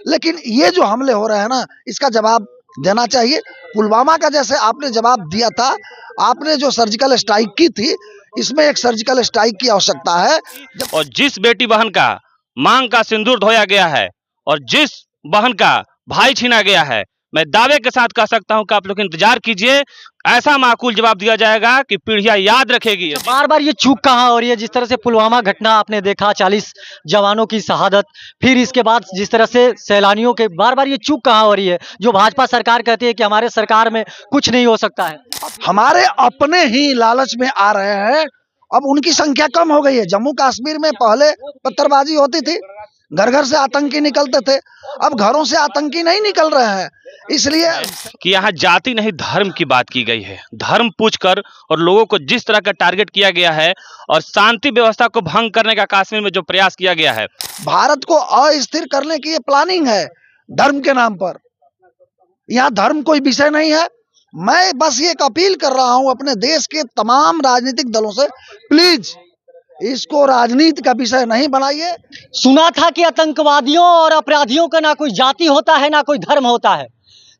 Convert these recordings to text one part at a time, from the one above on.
लेकिन ये जो हमले हो रहे हैं ना, इसका जवाब देना चाहिए। पुलवामा का जैसे आपने जवाब दिया था, आपने जो सर्जिकल स्ट्राइक की थी, इसमें एक सर्जिकल स्ट्राइक की आवश्यकता है। और जिस बेटी बहन का मांग का सिंदूर धोया गया है और जिस बहन का भाई छीना गया है, मैं दावे के साथ कह सकता हूं कि आप लोग इंतजार कीजिए, ऐसा माकूल जवाब दिया जाएगा कि पीढ़ियां याद रखेगी। बार बार ये चूक कहाँ हो रही है? जिस तरह से पुलवामा घटना आपने देखा, 40 जवानों की शहादत, फिर इसके बाद जिस तरह से सैलानियों के, बार बार ये चूक कहाँ हो रही है जो भाजपा सरकार कहती है कि हमारे सरकार में कुछ नहीं हो सकता है? हमारे अपने ही लालच में आ रहे हैं। अब उनकी संख्या कम हो गई है। जम्मू कश्मीर में पहले पत्थरबाजी होती थी, घर घर से आतंकी निकलते थे, अब घरों से आतंकी नहीं निकल रहे हैं। इसलिए कि यहाँ जाति नहीं धर्म की बात की गई है। धर्म पूछकर और लोगों को जिस तरह का टारगेट किया गया है और शांति व्यवस्था को भंग करने का कश्मीर में जो प्रयास किया गया है, भारत को अस्थिर करने की ये प्लानिंग है धर्म के नाम पर। यहाँ धर्म कोई विषय नहीं है। मैं बस ये एक अपील कर रहा हूं अपने देश के तमाम राजनीतिक दलों से, प्लीज इसको राजनीति का विषय नहीं बनाइए। सुना था कि आतंकवादियों और अपराधियों का ना कोई जाति होता है ना कोई धर्म होता है।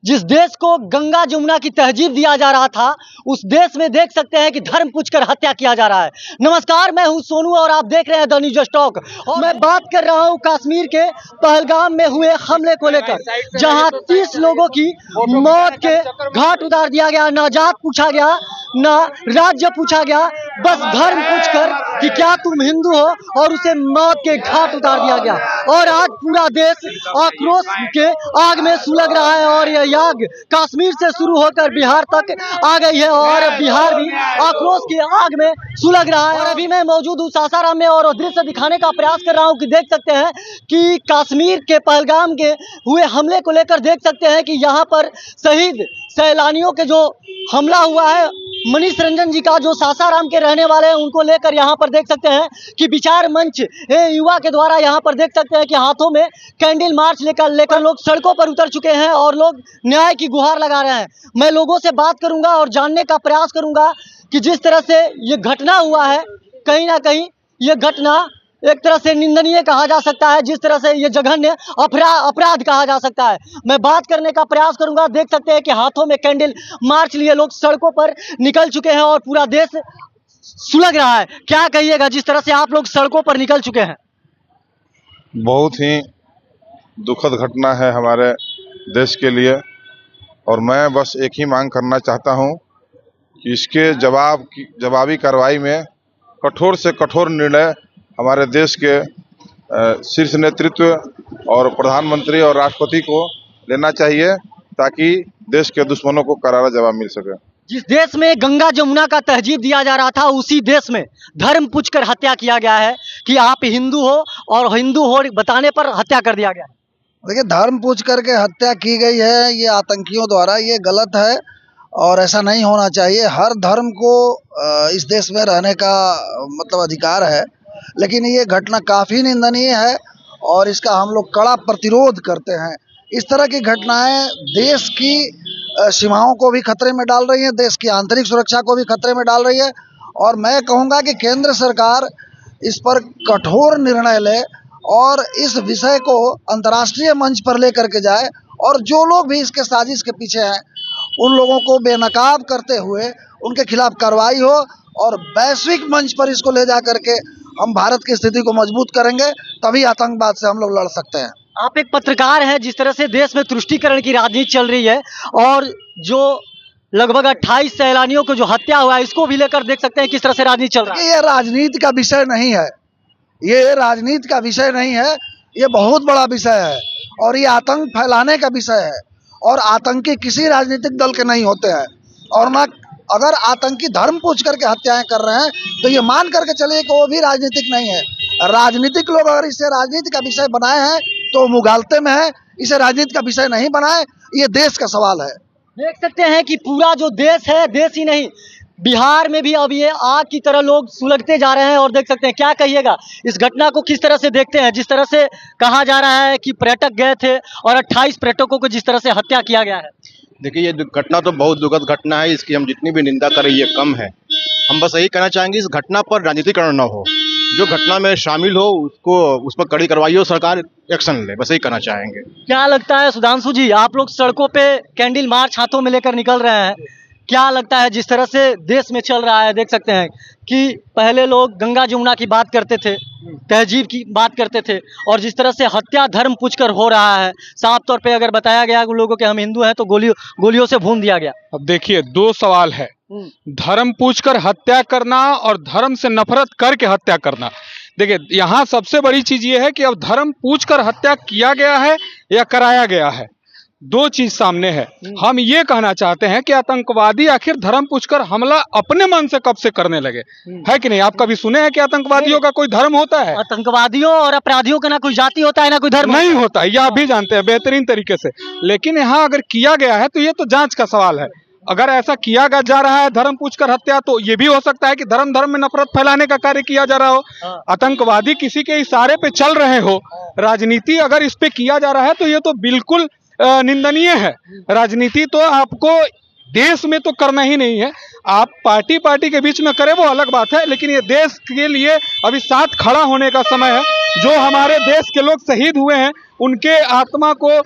जिस देश को गंगा जमुना की तहजीब दिया जा रहा था, उस देश में देख सकते हैं कि धर्म पूछकर हत्या किया जा रहा है। नमस्कार, मैं हूं सोनू और आप देख रहे हैं द न्यूज स्टॉक। और मैं बात कर रहा हूं कश्मीर के पहलगाम में हुए हमले को लेकर, जहां 30 लोगों की मौत के घाट उतार दिया गया। ना जात पूछा गया, ना राज्य पूछा गया, बस धर्म पूछकर कि क्या तुम हिंदू हो, और उसे मौत के घाट उतार दिया गया। और आज पूरा देश आक्रोश के आग में सुलग रहा है और यह आग कश्मीर से शुरू होकर बिहार तक आ गई है और बिहार भी आक्रोश की आग में सुलग रहा है। और अभी मैं मौजूद हूँ सासाराम में और दृश्य दिखाने का प्रयास कर रहा हूँ कि देख सकते हैं कि कश्मीर के पहलगाम के हुए हमले को लेकर देख सकते हैं कि यहाँ पर शहीद सैलानियों के जो हमला हुआ है, मनीष रंजन जी का जो सासाराम के रहने वाले हैं, उनको लेकर यहाँ पर देख सकते हैं कि विचार मंच युवा के द्वारा यहाँ पर देख सकते हैं कि हाथों में कैंडल मार्च लेकर लोग सड़कों पर उतर चुके हैं और लोग न्याय की गुहार लगा रहे हैं। मैं लोगों से बात करूंगा और जानने का प्रयास करूंगा कि जिस तरह से ये घटना हुआ है, कहीं ना कहीं ये घटना एक तरह से निंदनीय कहा जा सकता है, जिस तरह से ये जघन्य अपराध कहा जा सकता है। मैं बात करने का प्रयास करूंगा। देख सकते हैं कि हाथों में कैंडल मार्च लिए लोग सड़कों पर निकल चुके हैं और पूरा देश सुलग रहा है। क्या कहिएगा जिस तरह से आप लोग सड़कों पर निकल चुके हैं? बहुत ही दुखद घटना है हमारे देश के लिए और मैं बस एक ही मांग करना चाहता हूं कि इसके जवाबी कार्रवाई में कठोर से कठोर निर्णय हमारे देश के शीर्ष नेतृत्व और प्रधानमंत्री और राष्ट्रपति को लेना चाहिए ताकि देश के दुश्मनों को करारा जवाब मिल सके। जिस देश में गंगा जमुना का तहजीब दिया जा रहा था, उसी देश में धर्म पूछकर हत्या किया गया है कि आप हिंदू हो, और हिंदू हो बताने पर हत्या कर दिया गया। देखिए, धर्म पूछ करके हत्या की गई है ये आतंकियों द्वारा, ये गलत है और ऐसा नहीं होना चाहिए। हर धर्म को इस देश में रहने का मतलब अधिकार है, लेकिन ये घटना काफ़ी निंदनीय है और इसका हम लोग कड़ा प्रतिरोध करते हैं। इस तरह की घटनाएं देश की सीमाओं को भी खतरे में डाल रही हैं, देश की आंतरिक सुरक्षा को भी खतरे में डाल रही है। और मैं कहूँगा कि केंद्र सरकार इस पर कठोर निर्णय ले और इस विषय को अंतर्राष्ट्रीय मंच पर लेकर के जाए, और जो लोग भी इसके साजिश के पीछे हैं उन लोगों को बेनकाब करते हुए उनके खिलाफ कार्रवाई हो, और वैश्विक मंच पर इसको ले जा करके हम भारत की स्थिति को मजबूत करेंगे, तभी आतंकवाद से हम लोग लड़ सकते हैं। आप एक पत्रकार हैं, जिस तरह से देश में तुष्टीकरण की राजनीति चल रही है और जो लगभग 28 सैलानियों को जो हत्या हुआ है, इसको भी लेकर देख सकते हैं किस तरह से राजनीति चल रहा है। ये राजनीति का विषय नहीं है, ये राजनीति का विषय नहीं है, ये बहुत बड़ा विषय है और ये आतंक फैलाने का विषय है। और आतंकी किसी राजनीतिक दल के नहीं होते हैं, और ना अगर आतंकी धर्म पूछ करके हत्याएं कर रहे हैं तो ये मान करके चलिए कि वो भी राजनीतिक नहीं है। राजनीतिक लोग अगर इसे राजनीति का विषय बनाए हैं तो मुगालते में है, इसे राजनीति का विषय नहीं बनाए, ये देश का सवाल है। देख सकते हैं कि पूरा जो देश है, देश ही नहीं बिहार में भी अब ये आग की तरह लोग सुलगते जा रहे हैं। और देख सकते हैं, क्या कहिएगा इस घटना को किस तरह से देखते हैं? जिस तरह से कहा जा रहा है कि पर्यटक गए थे और 28 पर्यटकों को जिस तरह से हत्या किया गया है। देखिए, ये घटना तो बहुत दुखद घटना है, इसकी हम जितनी भी निंदा करें ये कम है। हम बस यही कहना चाहेंगे इस घटना पर राजनीतिकरण न हो। जो घटना में शामिल हो उसको उस पर कड़ी कार्रवाई हो, सरकार एक्शन ले, बस यही कहना चाहेंगे। क्या लगता है सुधांशु जी, आप लोग सड़कों पे कैंडल मार्च हाथों में लेकर निकल रहे हैं, क्या लगता है जिस तरह से देश में चल रहा है, देख सकते हैं कि पहले लोग गंगा जमुना की बात करते थे, तहजीब की बात करते थे, और जिस तरह से हत्या धर्म पूछकर हो रहा है, साफ तौर पे अगर बताया गया लोगों के हम हिंदू हैं तो गोलियों से भून दिया गया। अब देखिए, दो सवाल है, धर्म पूछकर हत्या करना और धर्म से नफरत करके हत्या करना। देखिए, यहाँ सबसे बड़ी चीज ये है कि अब धर्म पूछकर हत्या किया गया है या कराया गया है, दो चीज सामने है। हम ये कहना चाहते हैं कि आतंकवादी आखिर धर्म पूछकर हमला अपने मन से कब से करने लगे, है कि नहीं? आप कभी सुने हैं कि आतंकवादियों का कोई धर्म होता है? आतंकवादियों और अपराधियों का ना कोई जाति होता है ना कोई धर्म नहीं होता है, यह आप भी जानते हैं बेहतरीन तरीके से। लेकिन यहाँ अगर किया गया है तो ये तो जांच का सवाल है। अगर ऐसा किया जा रहा है धर्म पूछकर हत्या, तो ये भी हो सकता है कि धर्म में नफरत फैलाने का कार्य किया जा रहा हो, आतंकवादी किसी के इशारे पे चल रहे हो, राजनीति अगर इस पे किया जा रहा है तो ये तो बिल्कुल निंदनीय है। राजनीति तो आपको देश में तो करना ही नहीं है, आप पार्टी के बीच में करें वो अलग बात है, लेकिन ये देश के लिए अभी साथ खड़ा होने का समय है। जो हमारे देश के लोग शहीद हुए हैं उनके आत्मा को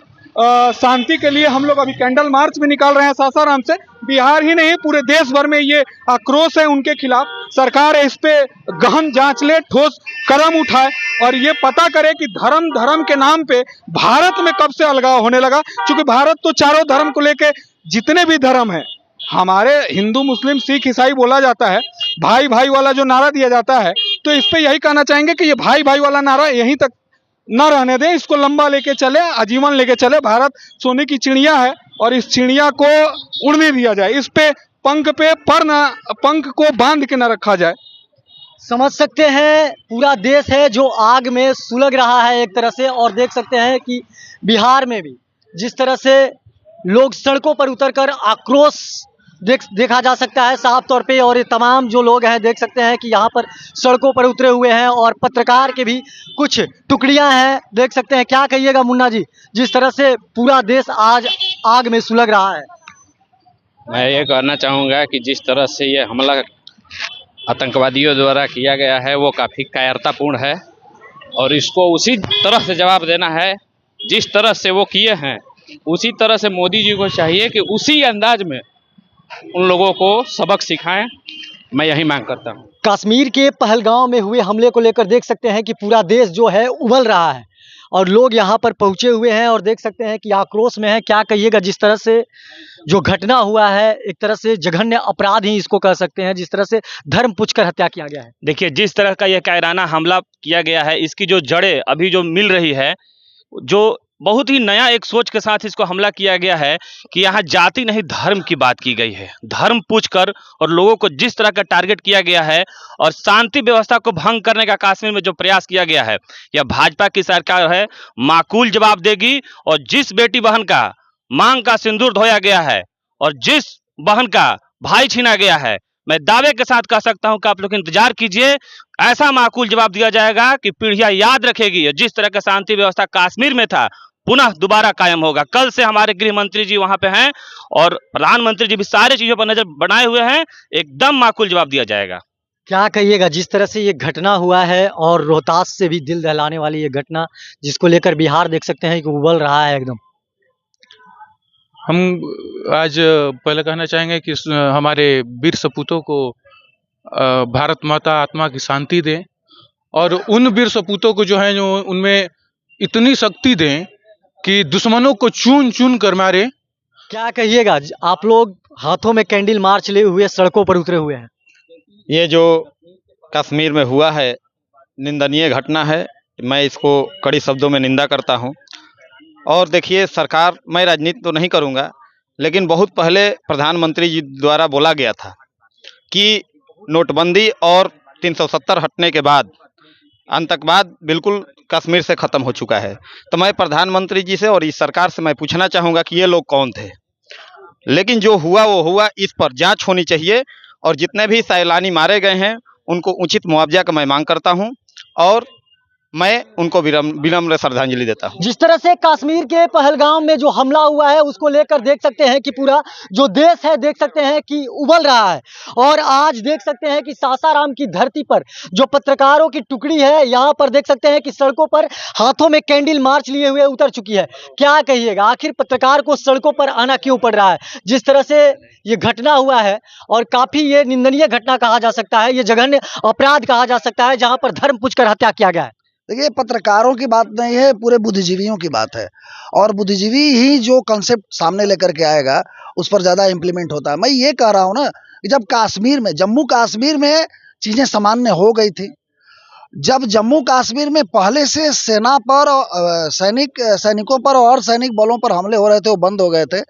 शांति के लिए हम लोग अभी कैंडल मार्च भी निकाल रहे हैं सासाराम से। बिहार ही नहीं पूरे देश भर में ये आक्रोश है उनके खिलाफ। सरकार इस पे गहन जांच ले, ठोस कदम उठाए और ये पता करे कि धर्म के नाम पे भारत में कब से अलगाव होने लगा। क्योंकि भारत तो चारों धर्म को लेके, जितने भी धर्म हैं, हमारे हिंदू मुस्लिम सिख ईसाई बोला जाता है, भाई भाई वाला जो नारा दिया जाता है, तो इस पे यही कहना चाहेंगे कि ये भाई भाई वाला नारा यहीं तक न रहने दें, इसको लंबा लेके चले, आजीवन लेके चले। भारत सोने की चिड़िया है और इस चिड़िया को उड़ने दिया जाए, इस पे पंख को बांध के न रखा जाए। समझ सकते हैं पूरा देश है जो आग में सुलग रहा है एक तरह से, और देख सकते हैं कि बिहार में भी जिस तरह से लोग सड़कों पर उतरकर आक्रोश देखा जा सकता है साफ तौर पे। और ये तमाम जो लोग हैं देख सकते हैं कि यहाँ पर सड़कों पर उतरे हुए हैं और पत्रकार के भी कुछ टुकड़ियां हैं, देख सकते हैं। क्या कहिएगा मुन्ना जी, जिस तरह से पूरा देश आज आग में सुलग रहा है? मैं ये कहना चाहूँगा कि जिस तरह से ये हमला आतंकवादियों द्वारा किया गया है वो काफ़ी कायरतापूर्ण है और इसको उसी तरह से जवाब देना है जिस तरह से वो किए हैं। उसी तरह से मोदी जी को चाहिए कि उसी अंदाज में उन लोगों को सबक सिखाएं। मैं यही मांग करता हूं। कश्मीर के पहलगांव में हुए हमले को लेकर देख सकते हैं कि पूरा देश जो है उबल रहा है और लोग यहां पर पहुंचे हुए हैं और देख सकते हैं कि आक्रोश में है। क्या कहिएगा, जिस तरह से जो घटना हुआ है एक तरह से जघन्य अपराध ही इसको कह सकते हैं, जिस तरह से धर्म पूछकर हत्या किया गया है। देखिए, जिस तरह का यह कायराना हमला किया गया है, इसकी जो जड़ें अभी जो मिल रही है, जो बहुत ही नया एक सोच के साथ इसको हमला किया गया है कि यहाँ जाति नहीं धर्म की बात की गई है। धर्म पूछकर और लोगों को जिस तरह का टारगेट किया गया है और शांति व्यवस्था को भंग करने का कश्मीर में जो प्रयास किया गया है, यह भाजपा की सरकार है, माकूल जवाब देगी। और जिस बेटी बहन का मांग का सिंदूर धोया गया है और जिस बहन का भाई छीना गया है, मैं दावे के साथ कह सकता हूं कि आप लोग इंतजार कीजिए, ऐसा माकूल जवाब दिया जाएगा कि पीढ़ियां याद रखेगी। जिस तरह का शांति व्यवस्था कश्मीर में था पुनः दोबारा कायम होगा। कल से हमारे गृह मंत्री जी वहां पे हैं और प्रधानमंत्री जी भी सारी चीजों पर नजर बनाए हुए हैं, एकदम माकूल जवाब दिया जाएगा। क्या कहिएगा, जिस तरह से ये घटना हुआ है और रोहतास से भी दिल दहलाने वाली ये घटना जिसको लेकर बिहार देख सकते हैं कि उबल रहा है एकदम। हम आज पहले कहना चाहेंगे कि हमारे वीर सपूतों को भारत माता आत्मा की शांति दें और उन वीर सपूतों को जो है जो उनमें इतनी शक्ति दें कि दुश्मनों को चून चून कर मारे। क्या कहिएगा, आप लोग हाथों में कैंडल मार्च लिए हुए सड़कों पर उतरे हुए हैं। ये जो कश्मीर में हुआ है निंदनीय घटना है, मैं इसको कड़ी शब्दों में निंदा करता हूं। और देखिए, सरकार, मैं राजनीति तो नहीं करूंगा, लेकिन बहुत पहले प्रधानमंत्री जी द्वारा बोला गया था कि नोटबंदी और 370 हटने के बाद आतंकवाद बिल्कुल कश्मीर से ख़त्म हो चुका है। तो मैं प्रधानमंत्री जी से और इस सरकार से मैं पूछना चाहूँगा कि ये लोग कौन थे। लेकिन जो हुआ वो हुआ, इस पर जांच होनी चाहिए और जितने भी सैलानी मारे गए हैं उनको उचित मुआवजा का मैं मांग करता हूं। और मैं उनको विनम्र श्रद्धांजलि देता हूँ। जिस तरह से कश्मीर के पहलगाम में जो हमला हुआ है उसको लेकर देख सकते हैं कि पूरा जो देश है देख सकते हैं कि उबल रहा है। और आज देख सकते हैं कि सासाराम की धरती पर जो पत्रकारों की टुकड़ी है यहाँ पर देख सकते हैं कि सड़कों पर हाथों में कैंडल मार्च लिए हुए उतर चुकी है। क्या कहिएगा, आखिर पत्रकार को सड़कों पर आना क्यों पड़ रहा है? जिस तरह से ये घटना हुआ है और काफी ये निंदनीय घटना कहा जा सकता है, ये जघन्य अपराध कहा जा सकता है जहाँ पर धर्म पूछकर हत्या किया गया है। देखिए, पत्रकारों की बात नहीं है, पूरे बुद्धिजीवियों की बात है। और बुद्धिजीवी ही जो कॉन्सेप्ट सामने लेकर के आएगा उस पर ज़्यादा इम्प्लीमेंट होता है। मैं ये कह रहा हूँ ना कि जब कश्मीर में, जम्मू कश्मीर में चीज़ें सामान्य हो गई थी, जब जम्मू कश्मीर में पहले से सेना पर सैनिकों पर और सैनिक बलों पर हमले हो रहे थे, वो बंद हो गए थे।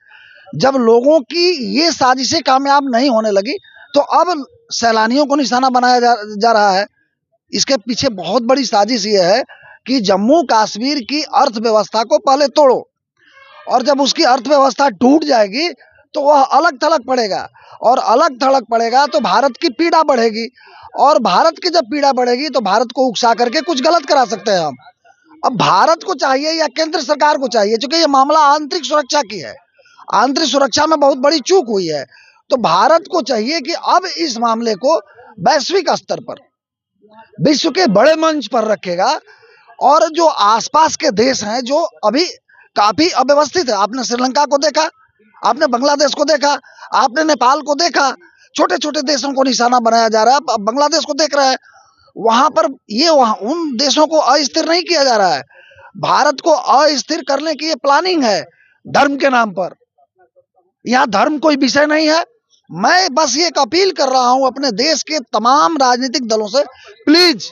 जब लोगों की ये साजिशें कामयाब नहीं होने लगी तो अब सैलानियों को निशाना बनाया जा रहा है। इसके पीछे बहुत बड़ी साजिश ये है कि जम्मू कश्मीर की अर्थव्यवस्था को पहले तोड़ो, और जब उसकी अर्थव्यवस्था टूट जाएगी तो वह अलग थलग पड़ेगा, और अलग थलग पड़ेगा तो भारत की पीड़ा बढ़ेगी, और भारत की जब पीड़ा बढ़ेगी तो भारत को उकसा करके कुछ गलत करा सकते हैं हम। अब भारत को चाहिए या केंद्र सरकार को चाहिए, क्योंकि ये मामला आंतरिक सुरक्षा की है, आंतरिक सुरक्षा में बहुत बड़ी चूक हुई है, तो भारत को चाहिए कि अब इस मामले को वैश्विक स्तर पर, विश्व के बड़े मंच पर रखेगा। और जो आसपास के देश हैं जो अभी काफी अव्यवस्थित है, आपने श्रीलंका को देखा, आपने बांग्लादेश को देखा, आपने नेपाल को देखा, छोटे छोटे देशों को निशाना बनाया जा रहा है। अब बांग्लादेश को देख रहे हैं, वहां पर ये उन देशों को अस्थिर नहीं किया जा रहा है, भारत को अस्थिर करने की ये प्लानिंग है धर्म के नाम पर। यहाँ धर्म कोई विषय नहीं है। मैं बस ये एक अपील कर रहा हूं अपने देश के तमाम राजनीतिक दलों से, प्लीज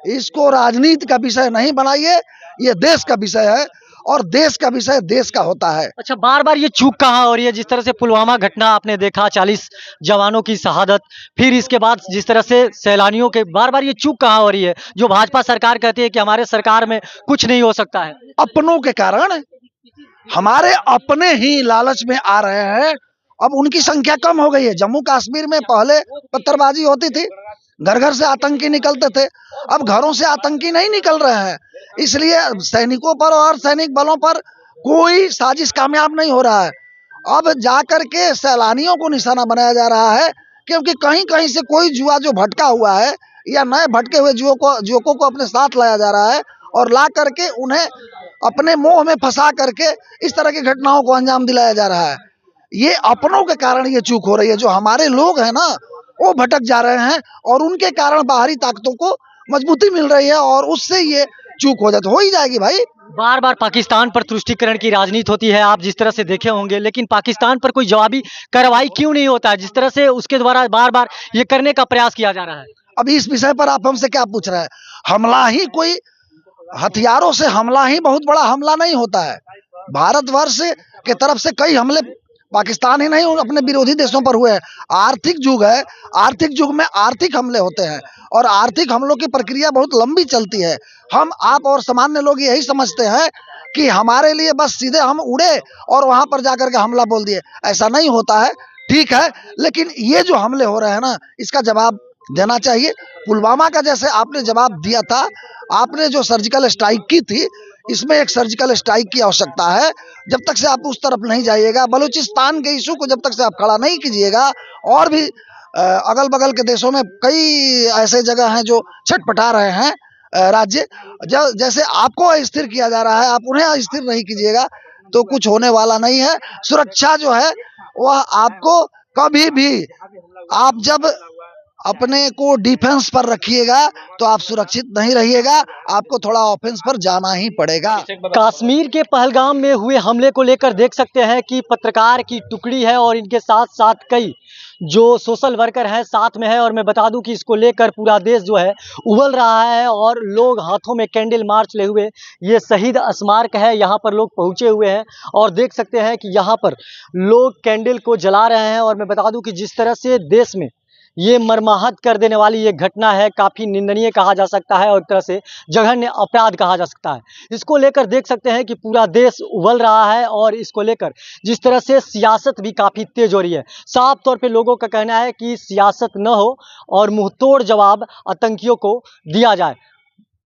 इसको राजनीति का विषय नहीं बनाइए, ये देश का विषय है और देश का विषय देश का होता है। अच्छा, बार बार ये चूक कहाँ हो रही है? जिस तरह से पुलवामा घटना आपने देखा, 40 जवानों की शहादत, फिर इसके बाद जिस तरह से सैलानियों के, बार बार ये चूक कहाँ हो रही है जो भाजपा सरकार कहती है कि हमारे सरकार में कुछ नहीं हो सकता है? अपनों के कारण, हमारे अपने ही लालच में आ रहे हैं। अब उनकी संख्या कम हो गई है। जम्मू कश्मीर में पहले पत्थरबाजी होती थी, घर घर से आतंकी निकलते थे, अब घरों से आतंकी नहीं निकल रहे हैं, इसलिए सैनिकों पर और सैनिक बलों पर कोई साजिश कामयाब नहीं हो रहा है। अब जाकर के सैलानियों को निशाना बनाया जा रहा है, क्योंकि कहीं कहीं से कोई जुआ जो भटका हुआ है या नए भटके हुए जुवकों को अपने साथ लाया जा रहा है और ला करके उन्हें अपने मोह में फंसा करके इस तरह की घटनाओं को अंजाम दिलाया जा रहा है। ये अपनों के कारण ये चूक हो रही है। जो हमारे लोग हैं ना, वो भटक जा रहे हैं और उनके कारण बाहरी ताकतों को मजबूती मिल रही है और उससे ये चूक हो जाती, हो ही जाएगी भाई। बार बार पाकिस्तान पर तुष्टीकरण की राजनीति होती है, आप जिस तरह से देखे होंगे, लेकिन पाकिस्तान पर कोई जवाबी कार्रवाई क्यों नहीं होता है जिस तरह से उसके द्वारा बार बार ये करने का प्रयास किया जा रहा है? अभी इस विषय पर आप हमसे क्या पूछ रहे हैं? हमला ही कोई, हथियारों से हमला ही बहुत बड़ा हमला नहीं होता है। भारतवर्ष के तरफ से कई हमले पाकिस्तान ही नहीं अपने विरोधी देशों पर हुए हैं। आर्थिक युग है, आर्थिक युग में आर्थिक हमले होते हैं और आर्थिक हमलों की प्रक्रिया बहुत लंबी चलती है। हम, आप और सामान्य लोग यही समझते हैं कि हमारे लिए बस सीधे हम उड़े और वहां पर जाकर के हमला बोल दिए, ऐसा नहीं होता है। ठीक है, लेकिन ये जो हमले हो रहे हैं ना, इसका जवाब देना चाहिए। पुलवामा का जैसे आपने जवाब दिया था, आपने जो सर्जिकल स्ट्राइक की थी, इसमें एक सर्जिकल स्ट्राइक की आवश्यकता है। जब तक से आप उस तरफ नहीं जाइएगा, बलूचिस्तान के इशू को जब तक से आप खड़ा नहीं कीजिएगा, और भी अगल बगल के देशों में कई ऐसे जगह हैं जो छटपटा रहे हैं राज्य, जैसे आपको अस्थिर किया जा रहा है, आप उन्हें अस्थिर नहीं कीजिएगा तो कुछ होने वाला नहीं है। सुरक्षा जो है वह आपको कभी भी, आप जब अपने को डिफेंस पर रखिएगा तो आप सुरक्षित नहीं रहिएगा, आपको थोड़ा ऑफेंस पर जाना ही पड़ेगा। कश्मीर के पहलगाम में हुए हमले को लेकर देख सकते हैं कि पत्रकार की टुकड़ी है और इनके साथ साथ कई जो सोशल वर्कर हैं साथ में है। और मैं बता दूं कि इसको लेकर पूरा देश जो है उबल रहा है और लोग हाथों में कैंडल मार्च ले हुए, ये शहीद स्मारक है, यहाँ पर लोग पहुँचे हुए हैं और देख सकते हैं कि यहाँ पर लोग कैंडल को जला रहे हैं। और मैं बता दूं कि जिस तरह से देश में ये मर्माहत कर देने वाली ये घटना है, काफ़ी निंदनीय कहा जा सकता है और एक तरह से जघन्य अपराध कहा जा सकता है। इसको लेकर देख सकते हैं कि पूरा देश उबल रहा है और इसको लेकर जिस तरह से सियासत भी काफ़ी तेज हो रही है। साफ तौर पे लोगों का कहना है कि सियासत न हो और मुंहतोड़ जवाब आतंकियों को दिया जाए।